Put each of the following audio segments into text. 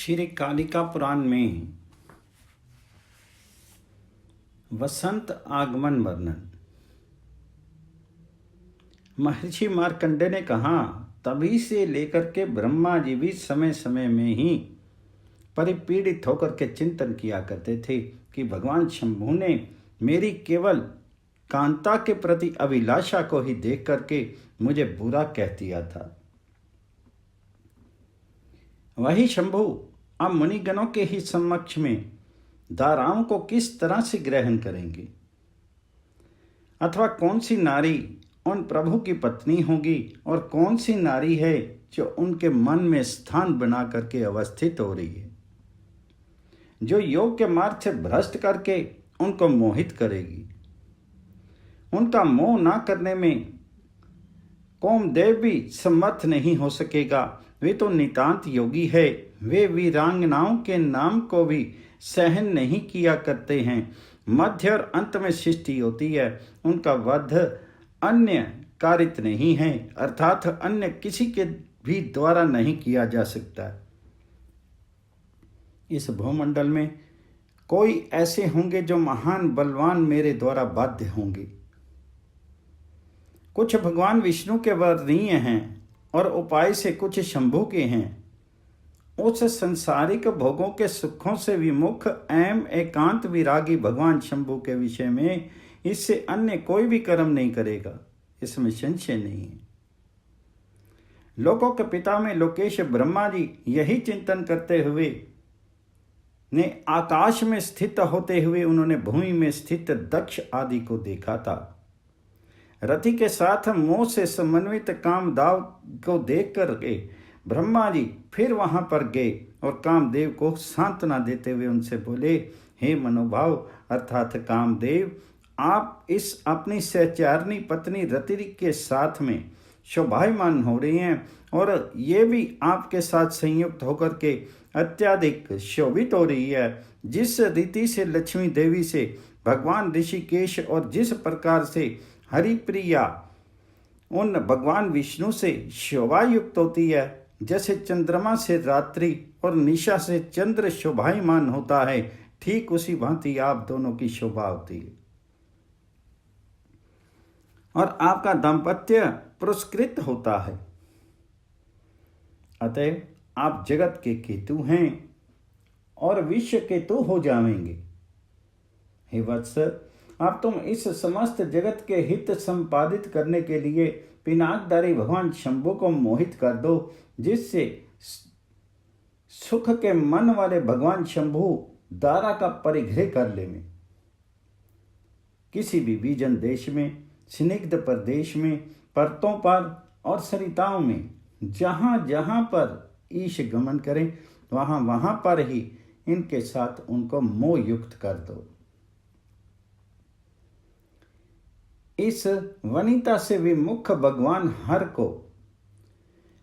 श्री कालिका पुराण में वसंत आगमन वर्णन। महर्षि मार्कंडेय ने कहा, तभी से लेकर के ब्रह्मा जी भी समय समय में ही परिपीड़ित होकर के चिंतन किया करते थे कि भगवान शंभु ने मेरी केवल कांता के प्रति अभिलाषा को ही देख करके मुझे बुरा कह दिया था। वही शंभु अब मुनिगणों के ही समक्ष में धाराओं को किस तरह से ग्रहण करेंगे, अथवा कौन सी नारी उन प्रभु की पत्नी होगी और कौन सी नारी है जो उनके मन में स्थान बना करके अवस्थित हो रही है, जो योग के मार्ग से भ्रष्ट करके उनको मोहित करेगी। उनका मोह ना करने में कौमदेव भी सम्मत नहीं हो सकेगा। वे तो नितांत योगी है। वे वीरांगनाओं के नाम को भी सहन नहीं किया करते हैं। मध्य और अंत में सृष्टि होती है, उनका वध अन्य कारित नहीं है, अर्थात अन्य किसी के भी द्वारा नहीं किया जा सकता। इस भूमंडल में कोई ऐसे होंगे जो महान बलवान मेरे द्वारा बाध्य होंगे। कुछ भगवान विष्णु के वर्णीय हैं और उपाय से कुछ शंभु के हैं। उस संसारिक भोगों के सुखों से विमुख एवं एकांत विरागी भगवान शंभु के विषय में इससे अन्य कोई भी कर्म नहीं करेगा, इसमें संशय नहीं है। लोकों के पिता में लोकेश ब्रह्मा जी यही चिंतन करते हुए ने आकाश में स्थित होते हुए उन्होंने भूमि में स्थित दक्ष आदि को देखा था। रति के साथ मोह से समन्वित कामदाव को देख कर के ब्रह्मा जी फिर वहां पर गए और कामदेव को सांत्वना देते हुए उनसे बोले, हे मनोभाव अर्थात कामदेव, आप इस अपनी सहचारणी पत्नी रति के साथ में शोभायमान हो रही हैं और ये भी आपके साथ संयुक्त होकर के अत्याधिक शोभित हो रही है। जिस रीति से लक्ष्मी देवी से भगवान ऋषिकेश और जिस प्रकार से हरिप्रिया उन भगवान विष्णु से शोभा युक्त होती है, जैसे चंद्रमा से रात्रि और निशा से चंद्र शोभायमान होता है, ठीक उसी भांति आप दोनों की शोभा होती है और आपका दाम्पत्य पुरस्कृत होता है। अतः आप जगत के केतु हैं और विश्व केतु हो जाएंगे। हे वत्स, अब तुम इस समस्त जगत के हित संपादित करने के लिए पिनाकधारी भगवान शंभु को मोहित कर दो, जिससे सुख के मन वाले भगवान शंभु दारा का परिग्रह कर ले। में किसी भी विजन देश में, स्निग्ध प्रदेश में, पर्वतों पर और सरिताओं में जहां जहां पर ईश गमन करें, वहां वहां पर ही इनके साथ उनको मोह युक्त कर दो। इस वनिता से विमुख भगवान हर को,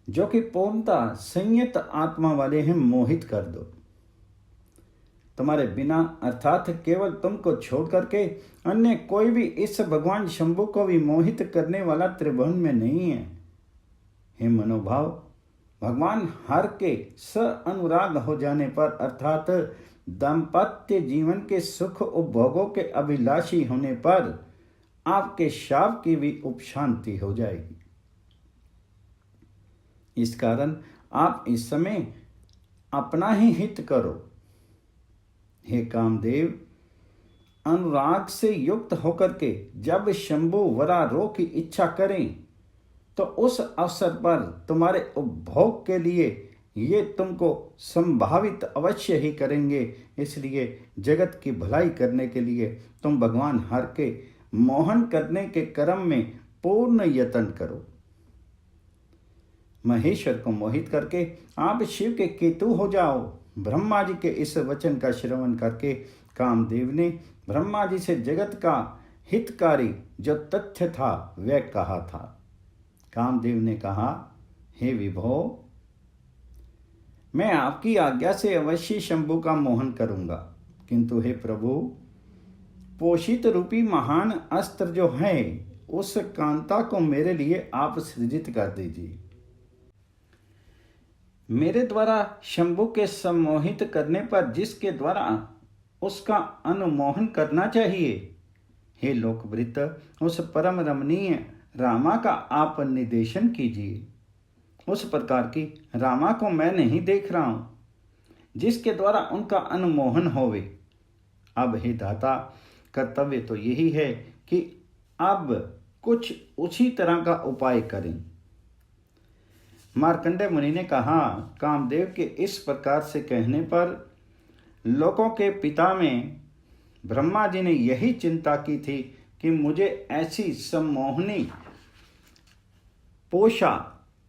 जो कि पूर्णतः संयत आत्मा वाले हैं, मोहित कर दो। तुम्हारे बिना अर्थात केवल तुमको छोड़ करके अन्य कोई भी इस भगवान शंभु को भी मोहित करने वाला त्रिभुवन में नहीं है। हे मनोभाव, भगवान हर के स अनुराग हो जाने पर अर्थात दाम्पत्य जीवन के सुख उपभोगों के अभिलाषी होने पर आपके शाप की भी उपशांति हो जाएगी। इस कारण आप इस समय अपना ही हित करो। हे कामदेव, अनुराग से युक्त होकर के जब शंभु वरारोह की इच्छा करें तो उस अवसर पर तुम्हारे उपभोग के लिए ये तुमको संभावित अवश्य ही करेंगे। इसलिए जगत की भलाई करने के लिए तुम भगवान हर के मोहन करने के क्रम में पूर्ण यत्न करो। महेश्वर को मोहित करके आप शिव के केतु हो जाओ। ब्रह्मा जी के इस वचन का श्रवण करके कामदेव ने ब्रह्मा जी से जगत का हितकारी जो तथ्य था वह कहा था। कामदेव ने कहा, हे विभो, मैं आपकी आज्ञा से अवश्य शंभु का मोहन करूंगा, किंतु हे प्रभु, पोषित रूपी महान अस्त्र जो है उस कांता को मेरे लिए आप सृजित कर दीजिए। मेरे द्वारा शंभु के सम्मोहित करने पर जिसके द्वारा उसका अनुमोहन करना चाहिए, हे लोकवृत, उस परम रमणीय रामा का आप निर्देशन कीजिए। उस प्रकार की रामा को मैं नहीं देख रहा हूं जिसके द्वारा उनका अनुमोहन होवे। अब हे दाता, कर्तव्य तो यही है कि अब कुछ उसी तरह का उपाय करें। मार्कंडेय मुनि ने कहा, कामदेव के इस प्रकार से कहने पर लोकों के पिता में ब्रह्मा जी ने यही चिंता की थी कि मुझे ऐसी सम्मोहनी पोषा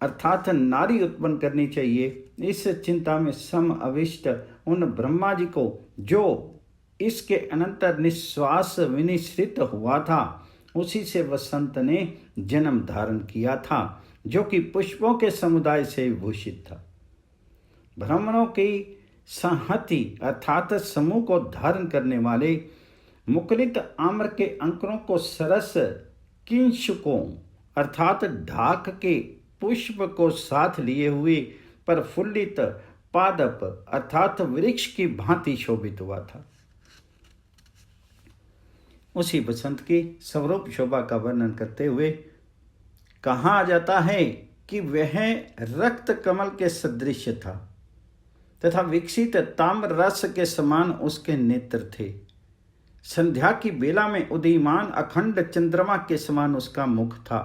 अर्थात नारी उत्पन्न करनी चाहिए। इस चिंता में सम अविष्ट उन ब्रह्मा जी को जो इसके अनंतर निश्वास विनिश्रित हुआ था, उसी से वसंत ने जन्म धारण किया था, जो कि पुष्पों के समुदाय से विभूषित था। ब्राह्मणों की संहति अर्थात समूह को धारण करने वाले मुकुलित आम्र के अंकुरों को सरस किंशुकों अर्थात ढाक के पुष्प को साथ लिए हुए प्रफुल्लित पादप अर्थात वृक्ष की भांति शोभित हुआ था। उसी बसंत की स्वरूप शोभा का वर्णन करते हुए कहा जाता है कि वह रक्त कमल के सदृश था तथा विकसित ताम्र रस के समान उसके नेत्र थे। संध्या की बेला में उदीयमान अखंड चंद्रमा के समान उसका मुख था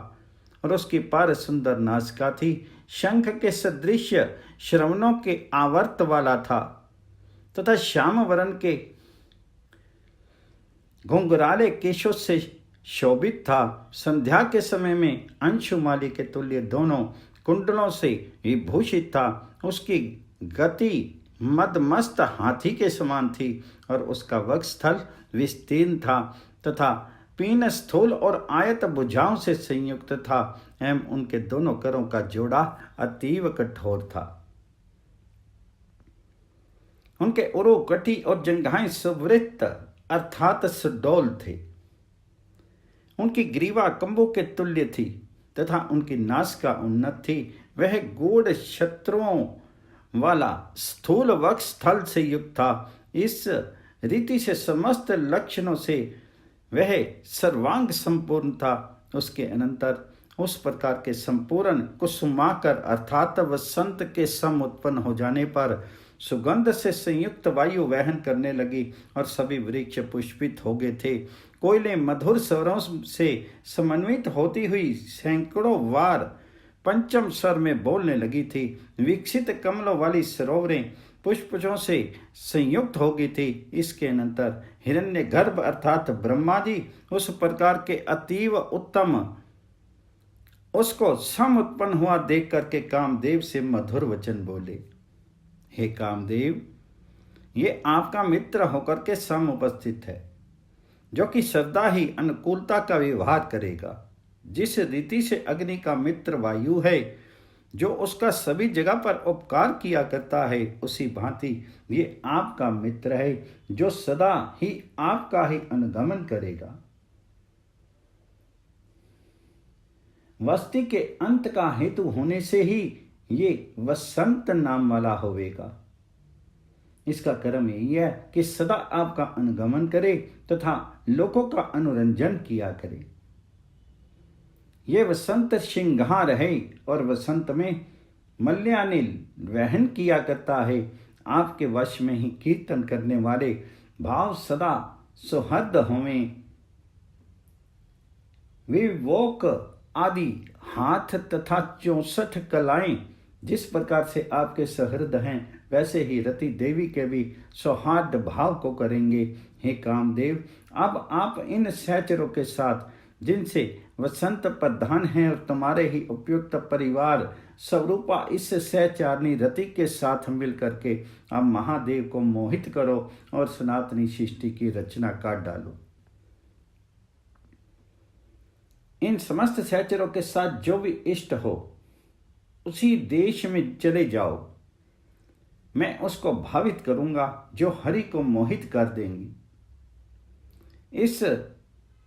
और उसकी पार सुंदर नासिका थी। शंख के सदृश श्रवणों के आवर्त वाला था तथा श्याम वर्ण के घुंघराले केशों से शोभित था। संध्या के समय में अंशुमाली के तुल्य दोनों कुंडलों से विभूषित था। उसकी गति मदमस्त हाथी के समान थी और उसका वक्षस्थल विस्तीर्ण था तथा पीन स्थूल और आयत भुजाओं से संयुक्त था एवं उनके दोनों करों का जोड़ा अतीव कठोर था। उनके उरु कटी और जंघाएं सुवृत्त अर्थात सुडौल थे। उनकी ग्रीवा कंबों के तुल्य थी तथा उनकी नासिका उन्नत थी। वह गूढ़ शत्रुओं वाला स्थूल वक्षस्थल से युक्त था। इस रीति से समस्त लक्षणों से वह सर्वांग संपूर्ण था। उसके अनंतर उस प्रकार के संपूर्ण कुसुमाकर अर्थात वसंत के सम उत्पन्न हो जाने पर सुगंध से संयुक्त वायु वहन करने लगी और सभी वृक्ष पुष्पित हो गए थे। कोयले मधुर स्वरों से समन्वित होती हुई सैकड़ों वार पंचम स्वर में बोलने लगी थी। विकसित कमलों वाली सरोवरें पुष्पों से संयुक्त हो गई थी। इसके अनंतर हिरण्यगर्भ अर्थात ब्रह्मा जी उस प्रकार के अतीव उत्तम उसको सम उत्पन्न हुआ देख करके कामदेव से मधुर वचन बोले, हे कामदेव, ये आपका मित्र होकर के सम उपस्थित है, जो कि सदा ही अनुकूलता का व्यवहार करेगा। जिस रीति से अग्नि का मित्र वायु है जो उसका सभी जगह पर उपकार किया करता है, उसी भांति ये आपका मित्र है जो सदा ही आपका ही अनुगमन करेगा। वस्ती के अंत का हेतु होने से ही ये वसंत नाम वाला होवेगा। इसका कर्म यही है कि सदा आपका अनुगमन करे तथा लोगों का अनुरंजन किया करे। ये वसंत श्रृंगार है और वसंत में मल्यानिल वहन किया करता है। आपके वश में ही कीर्तन करने वाले भाव सदा सुहृद होवें। विवोक आदि हाथ तथा 64 कलाएं जिस प्रकार से आपके सहृद हैं, वैसे ही रति देवी के भी सौहार्द भाव को करेंगे। हे कामदेव, अब आप इन सहचरों के साथ जिनसे वसंत प्रधान है और तुम्हारे ही उपयुक्त परिवार स्वरूपा इस सहचारणी रति के साथ मिल करके अब महादेव को मोहित करो और सनातनी सृष्टि की रचना काट डालो। इन समस्त सहचरों के साथ जो भी इष्ट हो उसी देश में चले जाओ। मैं उसको भावित करूंगा जो हरि को मोहित कर देंगी। इस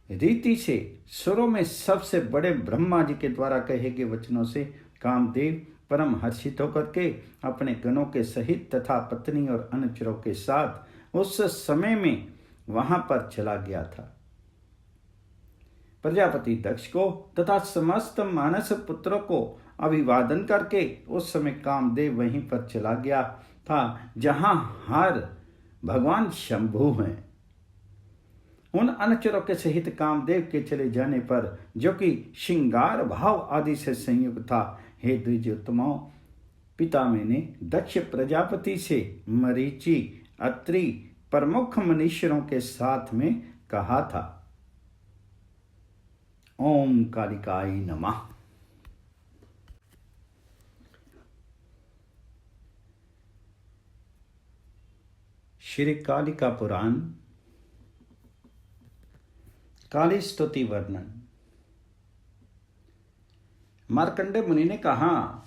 रीति से सुरों में सबसे बड़े ब्रह्मा जी के द्वारा कहे गए वचनों से कामदेव परम हर्षित होकर के अपने गणों के सहित तथा पत्नी और अनुचरों के साथ उस समय में वहां पर चला गया था। प्रजापति दक्ष को तथा समस्त मानस पुत्रों को अभिवादन करके उस समय कामदेव वहीं पर चला गया था जहां हर भगवान शंभु हैं। उन अनुचरों के सहित कामदेव के चले जाने पर, जो कि श्रृंगार भाव आदि से संयुक्त था, हे द्विजोत्तमों, पितामह ने दक्ष प्रजापति से मरीचि अत्रि प्रमुख मनीषियों के साथ में कहा था। ओम कालिकाय नमः। श्री कालिका पुराण काली स्तुति वर्णन। मार्कंडेय मुनि ने कहा,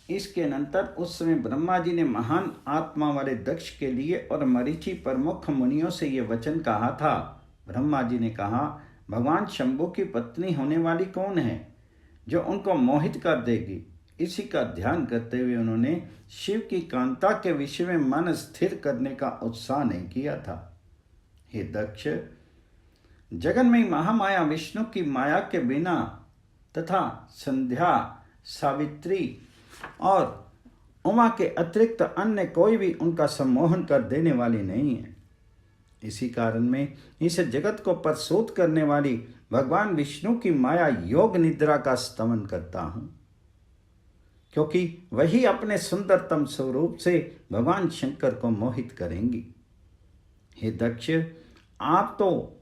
इसके अनंतर उस समय ब्रह्मा जी ने महान आत्मा वाले दक्ष के लिए और मरीचि प्रमुख मुनियों से ये वचन कहा था। ब्रह्मा जी ने कहा, भगवान शंभु की पत्नी होने वाली कौन है जो उनको मोहित कर देगी? इसी का ध्यान करते हुए उन्होंने शिव की कांता के विषय में मन स्थिर करने का उत्साह नहीं किया था। हे दक्ष, जगन्मयी महामाया विष्णु की माया के बिना तथा संध्या, सावित्री और उमा के अतिरिक्त अन्य कोई भी उनका सम्मोहन कर देने वाली नहीं है। इसी कारण में इस जगत को प्रसूत करने वाली भगवान विष्णु की माया योग निद्रा का स्तवन करता हूँ, क्योंकि वही अपने सुंदरतम स्वरूप से भगवान शंकर को मोहित करेंगी। हे दक्ष, आप तो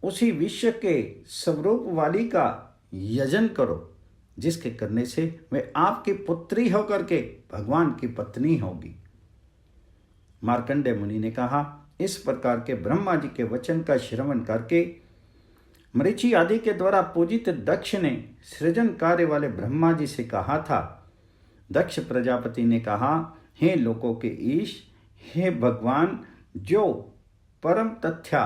उसी विश्व के स्वरूप वाली का यजन करो, जिसके करने से वे आपकी पुत्री होकर के भगवान की पत्नी होगी। मार्कंडेय मुनि ने कहा, इस प्रकार के ब्रह्मा जी के वचन का श्रवण करके मरीचि आदि के द्वारा पूजित दक्ष ने सृजन कार्य वाले ब्रह्मा जी से कहा था। दक्ष प्रजापति ने कहा, हे लोकों के ईश, हे भगवान, जो परम तथ्या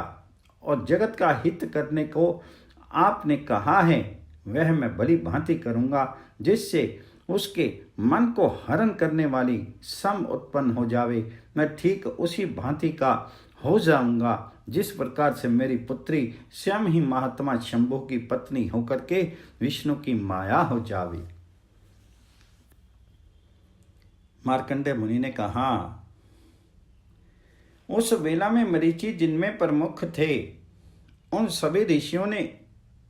और जगत का हित करने को आपने कहा है, वह मैं भली भांति करूँगा, जिससे उसके मन को हरण करने वाली सम उत्पन्न हो जावे। मैं ठीक उसी भांति का हो जाऊंगा जिस प्रकार से मेरी पुत्री स्वयं ही महात्मा शंभु की पत्नी होकर के विष्णु की माया हो जावे। मार्कंडेय मुनि ने कहा, उस वेला में मरीचि जिनमें प्रमुख थे, उन सभी ऋषियों ने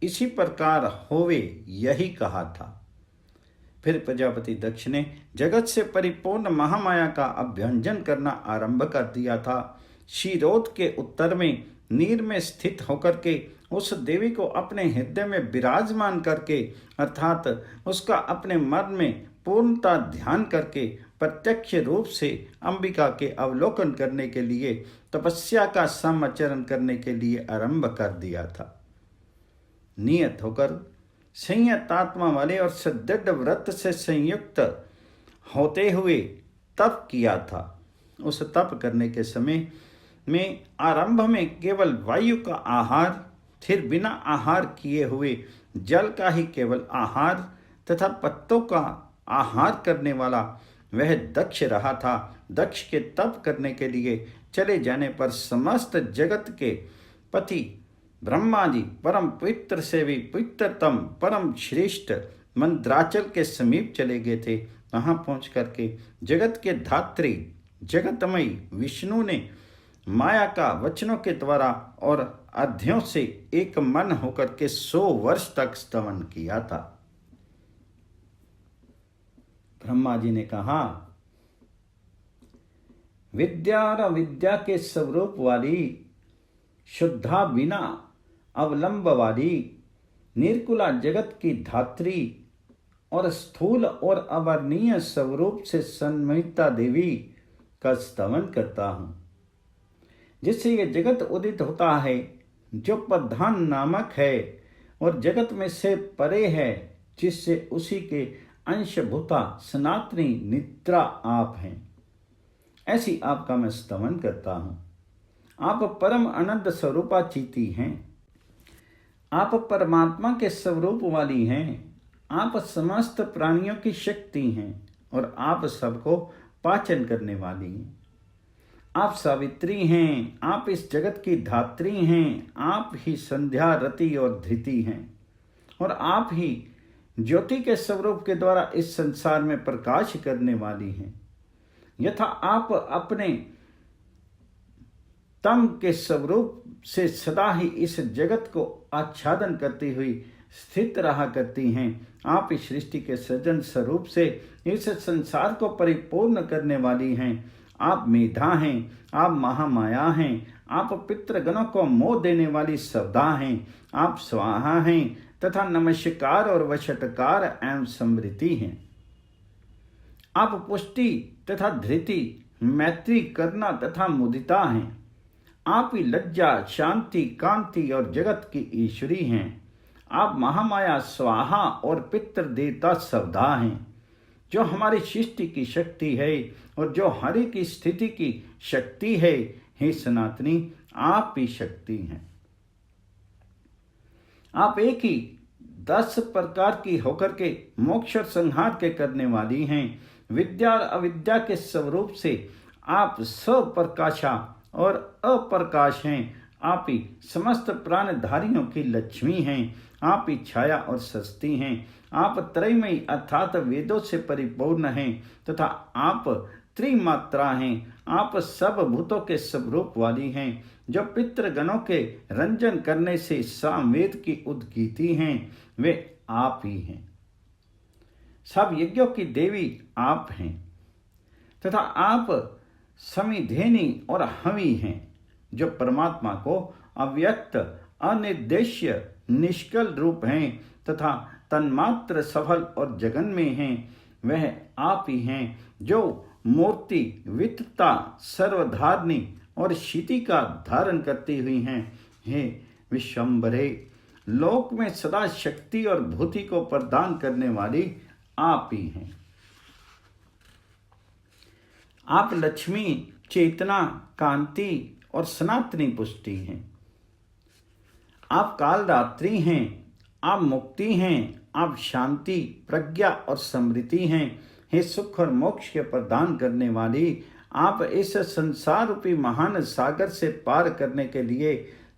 इसी प्रकार होवे यही कहा था। फिर प्रजापति दक्ष ने जगत से परिपूर्ण महामाया का अभ्यंजन करना आरंभ कर दिया था। शीरोद के उत्तर में नीर में स्थित होकर के उस देवी को अपने हृदय में विराजमान करके, अर्थात उसका अपने मन में पूर्णता ध्यान करके प्रत्यक्ष रूप से अंबिका के अवलोकन करने के लिए तपस्या का समाचरण करने के लिए आरंभ कर दिया था। नियत होकर संयत आत्मा वाले और सदृढ़ व्रत से संयुक्त होते हुए तप किया था। उस तप करने के समय में आरंभ में केवल वायु का आहार, फिर बिना आहार किए हुए जल का ही केवल आहार तथा पत्तों का आहार करने वाला वह दक्ष रहा था। दक्ष के तप करने के लिए चले जाने पर समस्त जगत के पति ब्रह्मा जी परम पवित्र से भी पवित्रतम परम श्रेष्ठ मंद्राचल के समीप चले गए थे। वहां पहुंच करके जगत के धात्री जगतमयी विष्णु ने माया का वचनों के द्वारा और अध्ययों से एक मन होकर के 100 वर्ष तक स्तवन किया था। ब्रह्मा जी ने कहा, विद्या और अविद्या के स्वरूप वाली, शुद्धा बिना अवलंब वाली, निर्कुला जगत की धात्री और स्थूल और अवर्णीय स्वरूप से सन्मोहिता देवी का स्तवन करता हूँ, जिससे ये जगत उदित होता है, जो प्रधान नामक है और जगत में से परे है, जिससे उसी के अंशभूता सनातनी निद्रा आप हैं। ऐसी आपका मैं स्तवन करता हूँ। आप परम अनंत स्वरूपा चीती हैं। आप परमात्मा के स्वरूप वाली हैं। आप समस्त प्राणियों की शक्ति हैं और आप सबको पाचन करने वाली हैं। आप सावित्री हैं, आप इस जगत की धात्री हैं, आप ही संध्या, रति और धृति हैं, और आप ही ज्योति के स्वरूप के द्वारा इस संसार में प्रकाश करने वाली हैं। यथा आप अपने तम के स्वरूप से सदा ही इस जगत को आच्छादन करती हुई स्थित रहा करती हैं, आप इस सृष्टि के सृजन स्वरूप से इस संसार को परिपूर्ण करने वाली हैं। आप मेधा हैं, आप महामाया हैं, आप पितृगणों को मोह देने वाली सवदा हैं, आप स्वाहा हैं तथा नमस्कार और वशटकार एवं समृद्धि हैं। आप पुष्टि तथा धृति, मैत्री करना तथा मुदिता हैं। आप ही लज्जा, शांति, कांति और जगत की ईश्वरी हैं। आप महामाया स्वाहा और पितृ देवता सवदा हैं, जो हमारी सृष्टि की शक्ति है और जो हर एक की स्थिति की शक्ति है। हे सनातनी, आप ही शक्ति हैं। आप एक ही 10 प्रकार की होकर के मोक्ष और संहार के करने वाली हैं। विद्या और अविद्या के स्वरूप से आप स्वप्रकाशा और अप्रकाश हैं। आप ही समस्त प्राणधारियों की लक्ष्मी हैं। आप ही छाया और सस्ती हैं। आप त्रयमयी अर्थात वेदों से परिपूर्ण हैं तथा आप त्रिमात्रा हैं। आप सब भूतों के स्वरूप वाली हैं, जो पितृगणों के रंजन करने से सामवेद की उद्गीति हैं, वे आप ही हैं। सब यज्ञों की देवी आप हैं तथा आप समिधेनी और हवि हैं, जो परमात्मा को अव्यक्त, अनिर्देश्य, निष्कल रूप हैं तथा तन्मात्र, सफल और जगन में हैं। वह आप ही हैं, जो मूर्ति, वित्तता, सर्वधारणी और क्षिति का धारण करती हुई हैं। हे विश्वम्भरे, लोक में सदा शक्ति और भूति को प्रदान करने वाली आप ही हैं। आप लक्ष्मी, चेतना, कांति और सनातनी पुष्टि हैं। आप कालरात्रि हैं, आप मुक्ति हैं, आप शांति, प्रज्ञा और समृद्धि हैं। हे सुख और मोक्ष के प्रदान करने वाली, आप इस संसार रूपी महान सागर से पार करने के लिए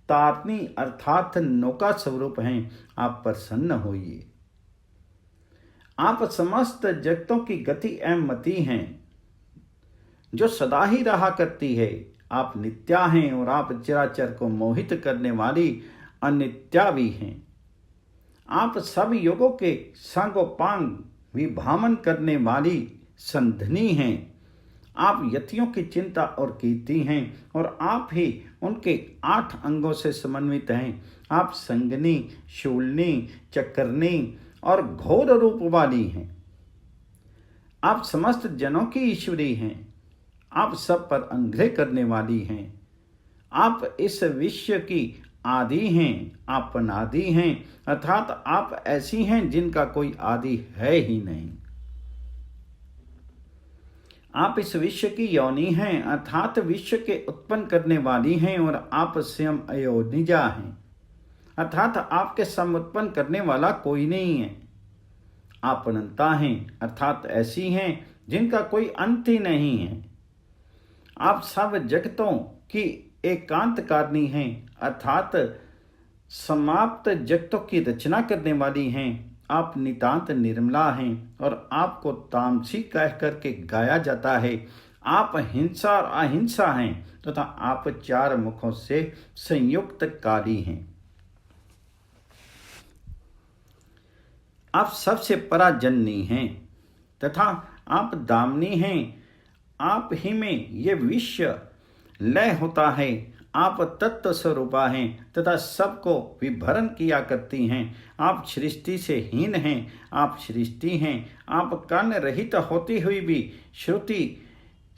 तारनी अर्थात नौका स्वरूप हैं। आप प्रसन्न होइए। आप समस्त जगतों की गति एवं मति हैं, जो सदा ही रहा करती है। आप नित्या हैं और आप चराचर को मोहित करने वाली अनित्या भी हैं। आप सब योगों के सांगोपांग विभामन करने वाली संधनी हैं। आप यतियों की चिंता और कीर्ति हैं और आप ही उनके 8 अंगों से समन्वित हैं। आप संगनी, शूलनी, चक्रनी और घोर रूप वाली हैं। आप समस्त जनों की ईश्वरी हैं। आप सब पर अनुग्रह करने वाली हैं। आप इस विश्व की आदि हैं, आप अनादि हैं, अर्थात आप ऐसी हैं जिनका कोई आदि है ही नहीं। आप इस विश्व की योनि हैं, अर्थात विश्व के उत्पन्न करने वाली हैं, और आप स्वयं अयोनिजा हैं, अर्थात आपके सम उत्पन्न करने वाला कोई नहीं है। आप अनंता हैं, अर्थात ऐसी हैं जिनका कोई अंत ही नहीं है। आप सब जगतों की एकांत कारणी हैं, अर्थात समाप्त जगतों की रचना करने वाली हैं। आप नितांत निर्मला हैं और आपको तामसी कह करके गाया जाता है। आप हिंसा और अहिंसा हैं तथा आप 4 मुखों से संयुक्त काली हैं। आप सबसे पराजननी हैं तथा आप दामनी हैं। आप ही में ये विश्व लय होता है। आप तत्व स्वरूपा हैं तथा सबको विभरण किया करती हैं। आप सृष्टि से हीन हैं, आप सृष्टि हैं। आप कर्ण रहित होती हुई भी श्रुति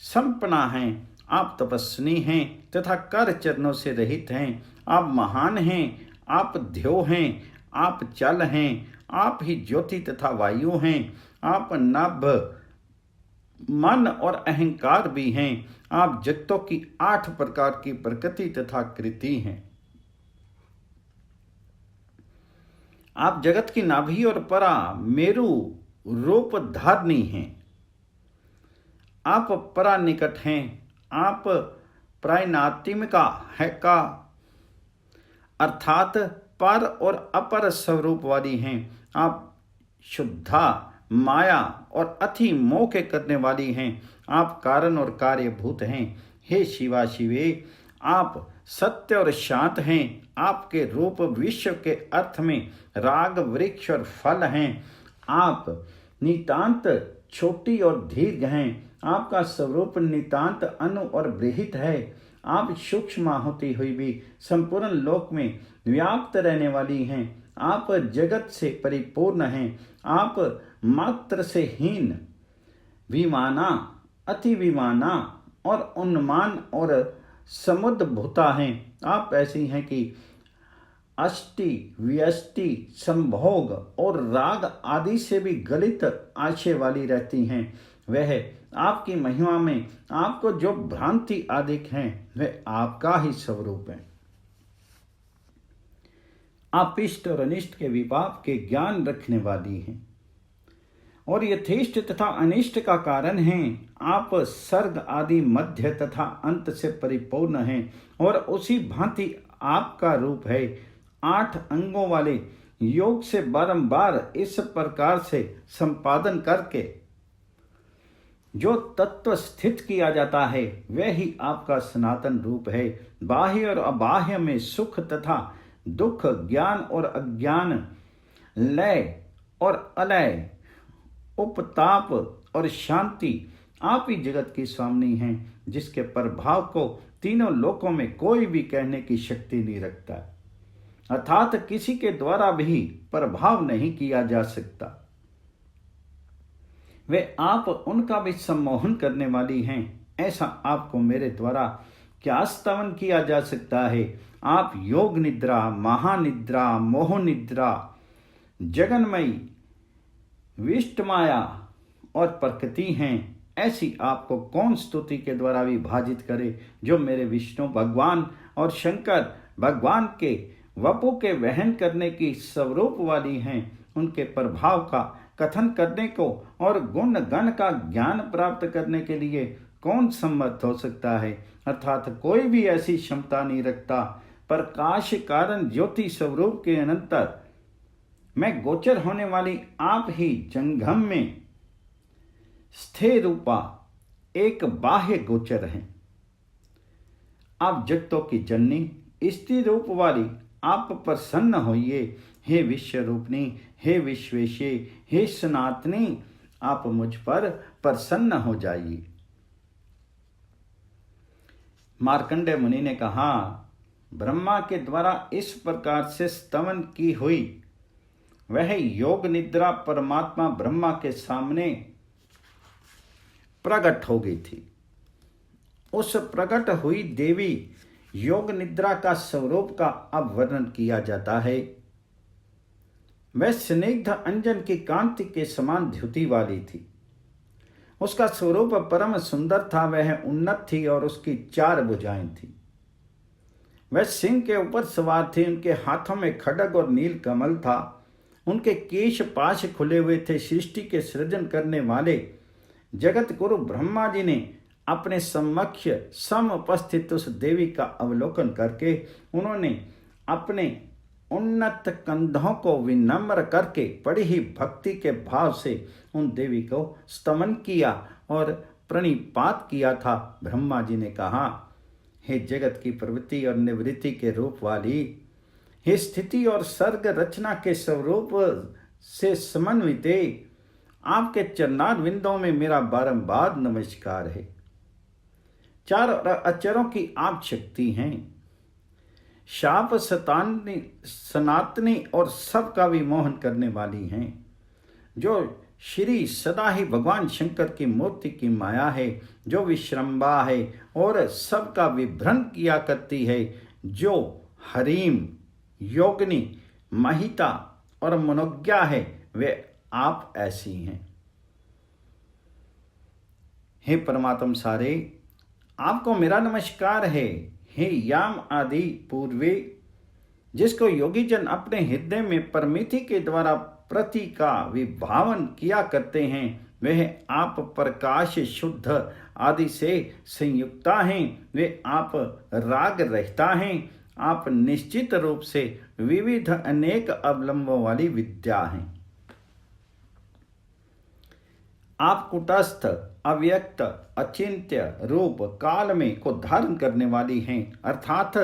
संपन्ना हैं। आप तपस्विनी हैं तथा कर चरणों से रहित हैं। आप महान हैं, आप ध्यो हैं, आप चल हैं, आप ही ज्योति तथा वायु हैं। आप नभ, मन और अहंकार भी हैं। आप जगतों की 8 प्रकार की प्रकृति तथा कृति हैं। आप जगत की नाभि और परा मेरु रूप धारणी हैं। आप परा निकट हैं, आप प्रायनात्मिका है का अर्थात पर और अपर स्वरूप वाली हैं। आप शुद्धा माया और अति मोह के करने वाली हैं। आप कारण और कार्यभूत हैं। हे शिवा शिवे, आप सत्य और शांत हैं। आपके रूप विश्व के अर्थ में राग वृक्ष और फल हैं। आप नितांत छोटी और दीर्घ हैं। आपका स्वरूप नितांत अनु और बृहत है। आप सूक्ष्म होती हुई भी संपूर्ण लोक में व्याप्त रहने वाली हैं। आप जगत से परिपूर्ण हैं। आप मात्र से हीन, विमाना, अति विमाना और उन्मान और समुद्भूता हैं। आप ऐसी हैं कि अष्टि व्यष्टि संभोग और राग आदि से भी गलित आशय वाली रहती हैं। वह आपकी महिमा में आपको जो भ्रांति आदिक हैं वह आपका ही स्वरूप है। आप इष्ट और अनिष्ट के विपाक के ज्ञान रखने वाली हैं और यथेष्ट तथा अनिष्ट का कारण हैं। आप सर्ग आदि मध्य तथा अंत से परिपूर्ण हैं और उसी भांति आपका रूप है। 8 अंगों वाले योग से बारंबार इस प्रकार से संपादन करके जो तत्व स्थित किया जाता है वह ही आपका सनातन रूप है। बाह्य और अबाह्य में सुख तथा दुख, ज्ञान और अज्ञान, लय और अलय, उपताप और शांति आप ही जगत की स्वामिनी हैं, जिसके प्रभाव को तीनों लोकों में कोई भी कहने की शक्ति नहीं रखता, अर्थात किसी के द्वारा भी प्रभाव नहीं किया जा सकता। वे आप उनका भी सम्मोहन करने वाली हैं। ऐसा आपको मेरे द्वारा क्या स्तवन किया जा सकता है। आप योग निद्रा, महानिद्रा, मोह निद्रा, जगन्मयी, विष्ट माया और प्रकृति हैं। ऐसी आपको कौन स्तुति के द्वारा विभाजित करे, जो मेरे विष्णु भगवान और शंकर भगवान के वपु के वहन करने की स्वरूप वाली हैं। उनके प्रभाव का कथन करने को और गुण गण का ज्ञान प्राप्त करने के लिए कौन सम्मत हो सकता है, अर्थात कोई भी ऐसी क्षमता नहीं रखता। प्रकाश कारण ज्योति स्वरूप के अनंतर मैं गोचर होने वाली आप ही जंगम में स्थिर रूपा एक बाह्य गोचर हैं। आप जगतों की जननी स्थिर रूप वाली आप प्रसन्न होइए। हे विश्व रूपनी, हे विश्वेशे, हे सनातनी, आप मुझ पर प्रसन्न हो जाइए। मार्कंडेय मुनि ने कहा, ब्रह्मा के द्वारा इस प्रकार से स्तवन की हुई वह योग निद्रा परमात्मा ब्रह्मा के सामने प्रकट हो गई थी। उस प्रकट हुई देवी योग निद्रा का स्वरूप का अब वर्णन किया जाता है। वह स्निग्ध अंजन की कांति के समान द्युति वाली थी। उसका स्वरूप परम सुंदर था। वह उन्नत थी और उसकी 4 भुजाएं थी। वह सिंह के ऊपर सवार थी। उनके हाथों में खड्ग और नील कमल था। उनके केश पाश खुले हुए थे। सृष्टि के सृजन करने वाले जगत गुरु ब्रह्मा जी ने अपने समक्ष सम उपस्थित उस देवी का अवलोकन करके उन्होंने अपने उन्नत कंधों को विनम्र करके बड़ी ही भक्ति के भाव से उन देवी को स्तमन किया और प्रणिपात किया था। ब्रह्मा जी ने कहा, हे जगत की प्रवृत्ति और निवृत्ति के रूप वाली, हे स्थिति और सर्ग रचना के स्वरूप से समन्विते, आपके चरणारविंदों में मेरा बारंबार नमस्कार है। 4 अचरों की आप शक्ति हैं। शाप सनातनी और सबका विमोहन करने वाली हैं, जो श्री सदा ही भगवान शंकर की मूर्ति की माया है, जो विश्रम्भा है और सबका विभ्रम किया करती है, जो हरीम, योगिनी, महिता और मनोज्ञा है, वे आप ऐसी हैं। हे परमात्म सारे, आपको मेरा नमस्कार है। हे याम आदि पूर्वे, जिसको योगी जन अपने हृदय में परमिति के द्वारा प्रति का विभावन किया करते हैं, वह आप प्रकाश शुद्ध आदि से संयुक्ता हैं, वे आप राग रहता हैं, आप निश्चित रूप से विविध अनेक अवलंबों वाली विद्या हैं। आप कुटस्थ अव्यक्त अचिंत्य रूप काल में को धारण करने वाली हैं, अर्थात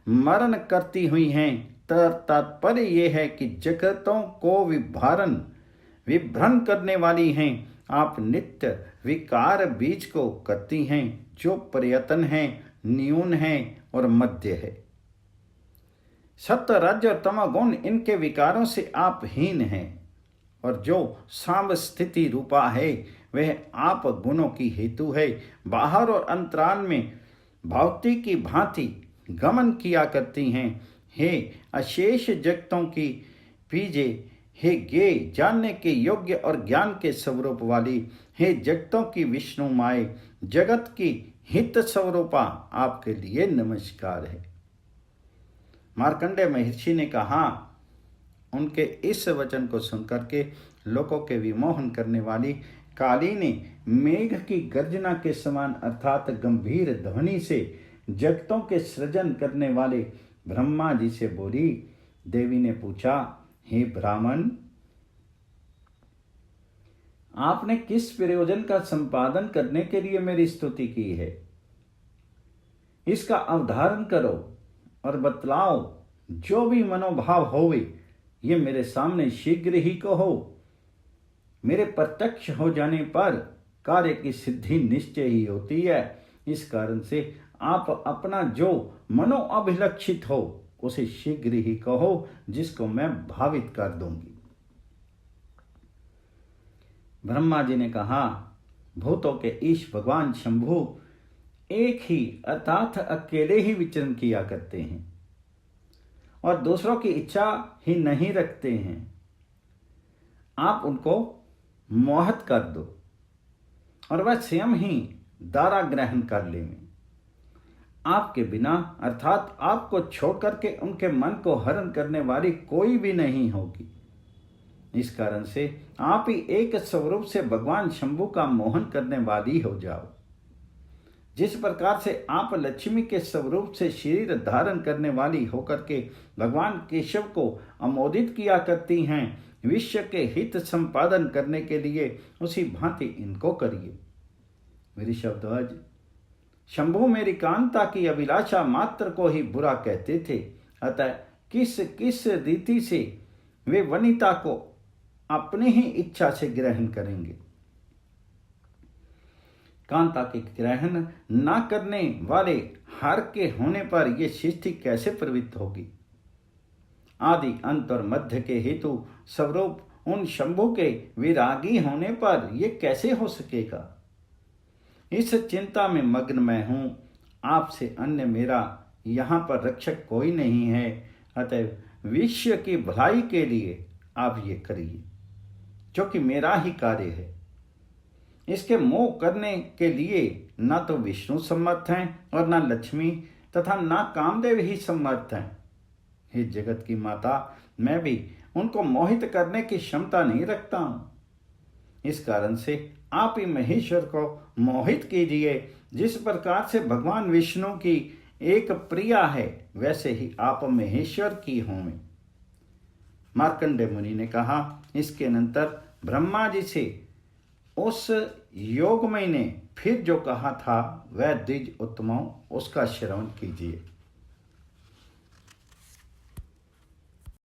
मरण करती हुई हैं। तात्पर्य यह है कि जगतों को विभ्रम करने वाली हैं। आप नित्य विकार बीज को करती हैं, जो प्रयत्न है, न्यून है और मध्य है। सत्य रज और तमोगुण इनके विकारों से आप हीन हैं, और जो साम स्थिति रूपा है वह आप गुणों की हेतु है। बाहर और अंतराल में भावती की भांति गमन किया करती हैं। हे अशेष जगतों की पीजे, हे गे जानने के योग्य और ज्ञान के स्वरूप वाली, हे जगतों की विष्णु माए, जगत की हित स्वरूपा, आपके लिए नमस्कार है। मार्कंडेय महर्षि ने कहा, उनके इस वचन को सुनकर के लोगों के विमोहन करने वाली काली ने मेघ की गर्जना के समान अर्थात गंभीर ध्वनि से जगतों के सृजन करने वाले ब्रह्मा जी से बोली। देवी ने पूछा, हे ब्राह्मण, आपने किस प्रयोजन का संपादन करने के लिए मेरी स्तुति की है? इसका अवधारण करो और बतलाओ। जो भी मनोभाव होवे ये मेरे सामने शीघ्र ही कहो। मेरे प्रत्यक्ष हो जाने पर कार्य की सिद्धि निश्चय ही होती है। इस कारण से आप अपना जो मनोअभिलक्षित हो उसे शीघ्र ही कहो, जिसको मैं भावित कर दूंगी। ब्रह्मा जी ने कहा, भूतों के ईश भगवान शंभु एक ही अर्थात अकेले ही विचरण किया करते हैं और दूसरों की इच्छा ही नहीं रखते हैं। आप उनको मोहित कर दो और वह स्वयं ही दारा ग्रहण कर लेंगे। आपके बिना अर्थात आपको छोड़ करके उनके मन को हरण करने वाली कोई भी नहीं होगी। इस कारण से आप ही एक स्वरूप से भगवान शंभु का मोहन करने वाली हो जाओ। जिस प्रकार से आप लक्ष्मी के स्वरूप से शरीर धारण करने वाली होकर के भगवान केशव को अमोदित किया करती हैं, विश्व के हित संपादन करने के लिए उसी भांति इनको करिए। मेरी शब्दवज, शंभु मेरी कांता की अभिलाषा मात्र को ही बुरा कहते थे, अतः किस किस रीति से वे वनिता को अपनी ही इच्छा से ग्रहण करेंगे। कांता के ग्रहण न करने वाले हर के होने पर यह सृष्टि कैसे प्रवृत्त होगी। आदि अंत और मध्य के हेतु स्वरूप उन शंभु के विरागी होने पर यह कैसे हो सकेगा। इस चिंता में मग्न मैं हूं। आपसे अन्य मेरा यहाँ पर रक्षक कोई नहीं है, अतः विश्व की भलाई के लिए आप ये करिए, जो कि मेरा ही कार्य है। इसके मोह करने के लिए न तो विष्णु सम्मत हैं और न लक्ष्मी तथा न कामदेव ही सम्मत हैं। हे जगत की माता, मैं भी उनको मोहित करने की क्षमता नहीं रखता हूं। इस कारण से आप ही महेश्वर को मोहित कीजिए। जिस प्रकार से भगवान विष्णु की एक प्रिया है, वैसे ही आप महेश्वर की हों। मार्कंडेय मुनि ने कहा, इसके अनंतर ब्रह्मा जी से उस योगमय ने फिर जो कहा था वह द्विज उत्तमों उसका श्रवण कीजिए।